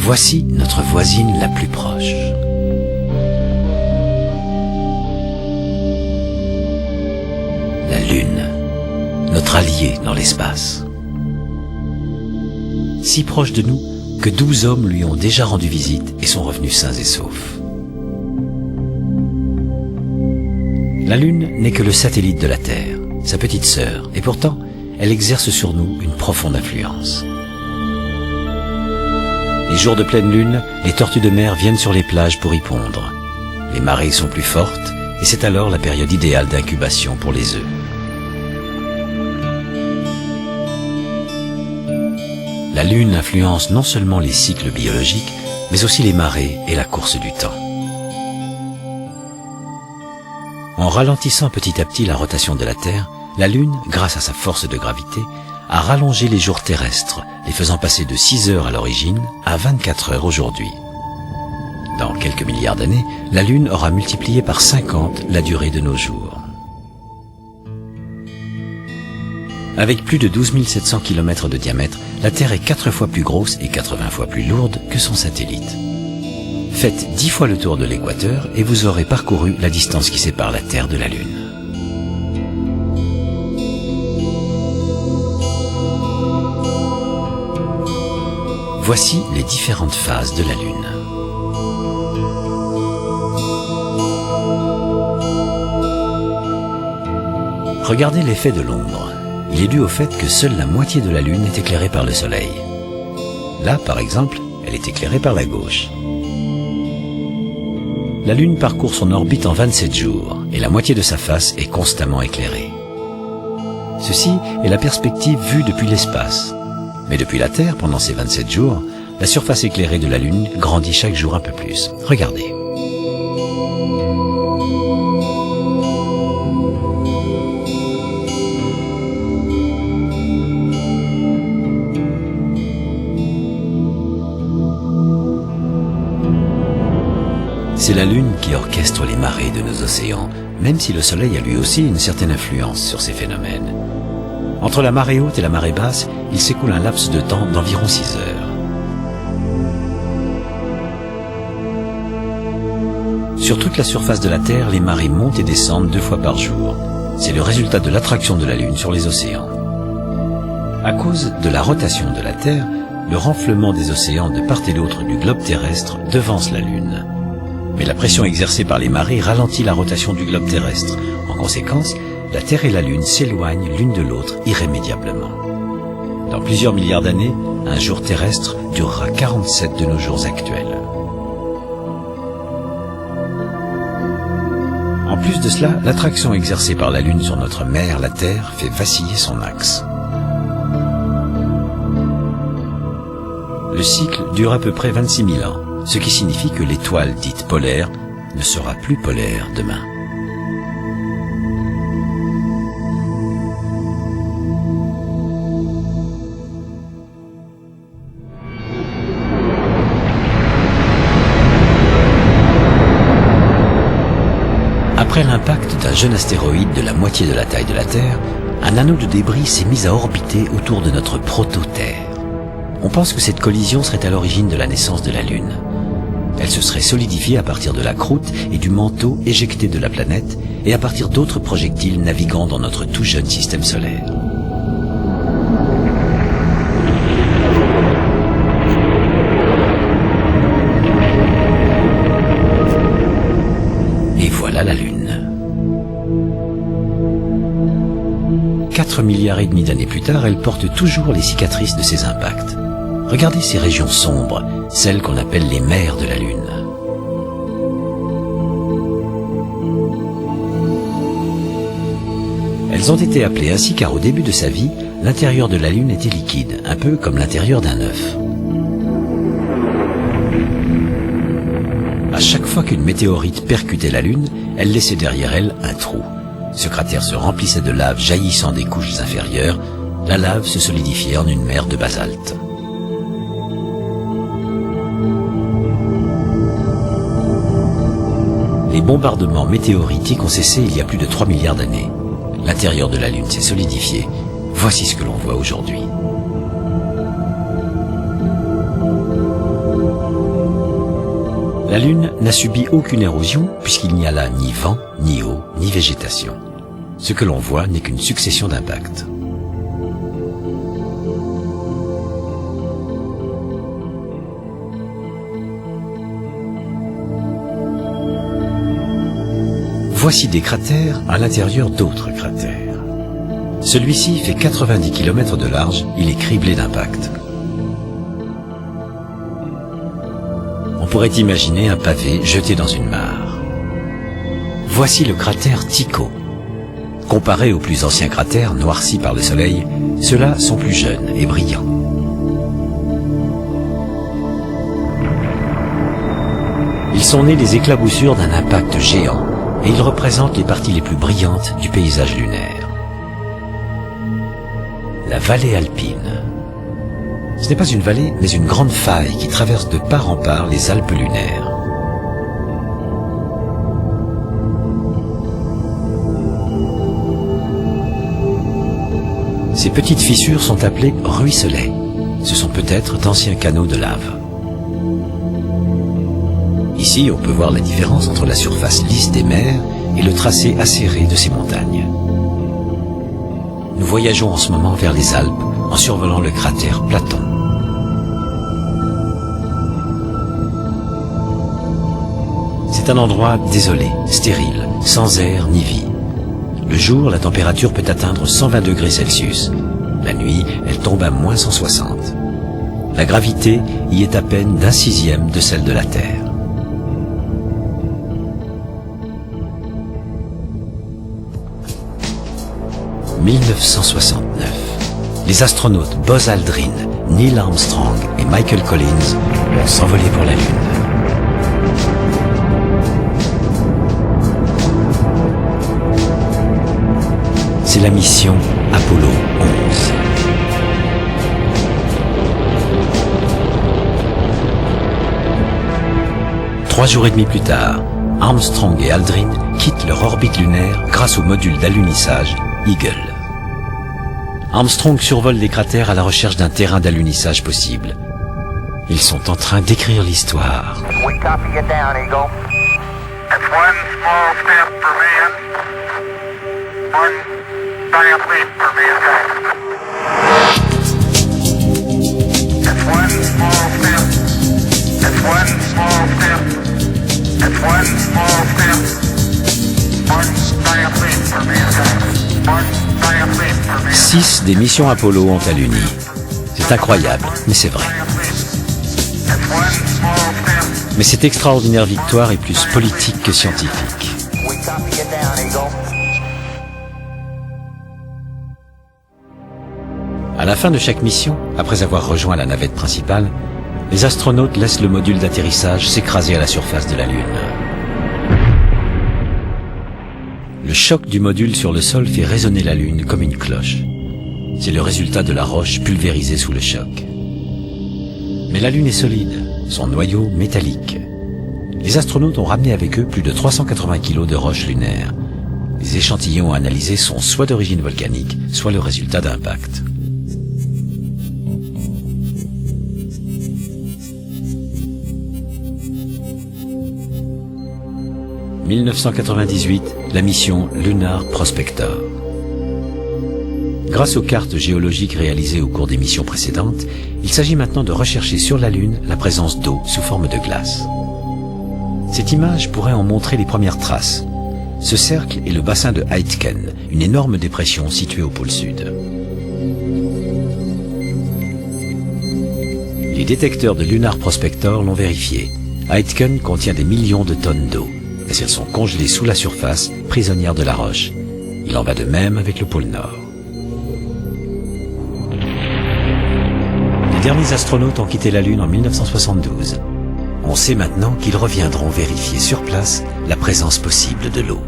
Voici notre voisine la plus proche. La Lune, notre allié dans l'espace. Si proche de nous que 12 hommes lui ont déjà rendu visite et sont revenus sains et saufs. La Lune n'est que le satellite de la Terre, sa petite sœur, et pourtant, elle exerce sur nous une profonde influence. Les jours de pleine lune, les tortues de mer viennent sur les plages pour y pondre. Les marées sont plus fortes et c'est alors la période idéale d'incubation pour les œufs. La Lune influence non seulement les cycles biologiques, mais aussi les marées et la course du temps. En ralentissant petit à petit la rotation de la Terre, la Lune, grâce à sa force de gravité, a rallongé les jours terrestres, les faisant passer de 6 heures à l'origine à 24 heures aujourd'hui. Dans quelques milliards d'années, la Lune aura multiplié par 50 la durée de nos jours. Avec plus de 12 700 km de diamètre, la Terre est 4 fois plus grosse et 80 fois plus lourde que son satellite. Faites 10 fois le tour de l'équateur et vous aurez parcouru la distance qui sépare la Terre de la Lune. Voici les différentes phases de la Lune. Regardez l'effet de l'ombre. Il est dû au fait que seule la moitié de la Lune est éclairée par le Soleil. Là, par exemple, elle est éclairée par la gauche. La Lune parcourt son orbite en 27 jours et la moitié de sa face est constamment éclairée. Ceci est la perspective vue depuis l'espace. Mais depuis la Terre, pendant ces 27 jours, la surface éclairée de la Lune grandit chaque jour un peu plus. Regardez. C'est la Lune qui orchestre les marées de nos océans, même si le Soleil a lui aussi une certaine influence sur ces phénomènes. Entre la marée haute et la marée basse, il s'écoule un laps de temps d'environ 6 heures. Sur toute la surface de la Terre, les marées montent et descendent 2 fois par jour. C'est le résultat de l'attraction de la Lune sur les océans. À cause de la rotation de la Terre, le renflement des océans de part et d'autre du globe terrestre devance la Lune. Mais la pression exercée par les marées ralentit la rotation du globe terrestre. En conséquence, la Terre et la Lune s'éloignent l'une de l'autre irrémédiablement. Dans plusieurs milliards d'années, un jour terrestre durera 47 de nos jours actuels. En plus de cela, l'attraction exercée par la Lune sur notre mère, la Terre, fait vaciller son axe. Le cycle dure à peu près 26 000 ans, ce qui signifie que l'étoile dite polaire ne sera plus polaire demain. Après l'impact d'un jeune astéroïde de la moitié de la taille de la Terre, un anneau de débris s'est mis à orbiter autour de notre proto-Terre. On pense que cette collision serait à l'origine de la naissance de la Lune. Elle se serait solidifiée à partir de la croûte et du manteau éjecté de la planète et à partir d'autres projectiles naviguant dans notre tout jeune système solaire. Et voilà la Lune. 4 milliards et demi d'années plus tard, elle porte toujours les cicatrices de ses impacts. Regardez ces régions sombres, celles qu'on appelle les mers de la Lune. Elles ont été appelées ainsi car au début de sa vie, l'intérieur de la Lune était liquide, un peu comme l'intérieur d'un œuf. À chaque fois qu'une météorite percutait la Lune, elle laissait derrière elle un trou. Ce cratère se remplissait de lave jaillissant des couches inférieures. La lave se solidifiait en une mer de basalte. Les bombardements météoritiques ont cessé il y a plus de 3 milliards d'années. L'intérieur de la Lune s'est solidifié. Voici ce que l'on voit aujourd'hui. La Lune n'a subi aucune érosion puisqu'il n'y a là ni vent, ni eau, ni végétation. Ce que l'on voit n'est qu'une succession d'impacts. Voici des cratères à l'intérieur d'autres cratères. Celui-ci fait 90 km de large, il est criblé d'impacts. On pourrait imaginer un pavé jeté dans une mare. Voici le cratère Tycho. Comparé aux plus anciens cratères noircis par le soleil, ceux-là sont plus jeunes et brillants. Ils sont nés des éclaboussures d'un impact géant et ils représentent les parties les plus brillantes du paysage lunaire. La vallée alpine. Ce n'est pas une vallée, mais une grande faille qui traverse de part en part les Alpes lunaires. Ces petites fissures sont appelées ruisselets. Ce sont peut-être d'anciens canaux de lave. Ici, on peut voir la différence entre la surface lisse des mers et le tracé acéré de ces montagnes. Nous voyageons en ce moment vers les Alpes en survolant le cratère Platon. C'est un endroit désolé, stérile, sans air ni vie. Le jour, la température peut atteindre 120 degrés Celsius. La nuit, elle tombe à moins 160. La gravité y est à peine d'un sixième de celle de la Terre. « 1969. Les astronautes Buzz Aldrin, Neil Armstrong et Michael Collins vont s'envoler pour la Lune. C'est la mission Apollo 11. Trois jours et demi plus tard, Armstrong et Aldrin quittent leur orbite lunaire grâce au module d'alunissage Eagle. Armstrong survole les cratères à la recherche d'un terrain d'alunissage possible. Ils sont en train d'écrire l'histoire. We copy you down, Eagle. That's one small step for man, one giant leap for mankind. That's one small step. That's one small step. That's one small step. One giant leap for mankind. One giant leap for mankind. 6 des missions Apollo ont aluni. C'est incroyable, mais c'est vrai. That's one small step. Mais cette extraordinaire victoire est plus politique que scientifique. We copy you down, Eagle. À la fin de chaque mission, après avoir rejoint la navette principale, les astronautes laissent le module d'atterrissage s'écraser à la surface de la Lune. Le choc du module sur le sol fait résonner la Lune comme une cloche. C'est le résultat de la roche pulvérisée sous le choc. Mais la Lune est solide, son noyau métallique. Les astronautes ont ramené avec eux plus de 380 kg de roches lunaires. Les échantillons analysés sont soit d'origine volcanique, soit le résultat d'impact. « 1998, la mission Lunar Prospector. Grâce aux cartes géologiques réalisées au cours des missions précédentes, il s'agit maintenant de rechercher sur la Lune la présence d'eau sous forme de glace. Cette image pourrait en montrer les premières traces. Ce cercle est le bassin de Aitken, une énorme dépression située au pôle sud. Les détecteurs de Lunar Prospector l'ont vérifié. Aitken contient des millions de tonnes d'eau, mais elles sont congelées sous la surface, prisonnières de la roche. Il en va de même avec le pôle Nord. Les derniers astronautes ont quitté la Lune en 1972. On sait maintenant qu'ils reviendront vérifier sur place la présence possible de l'eau.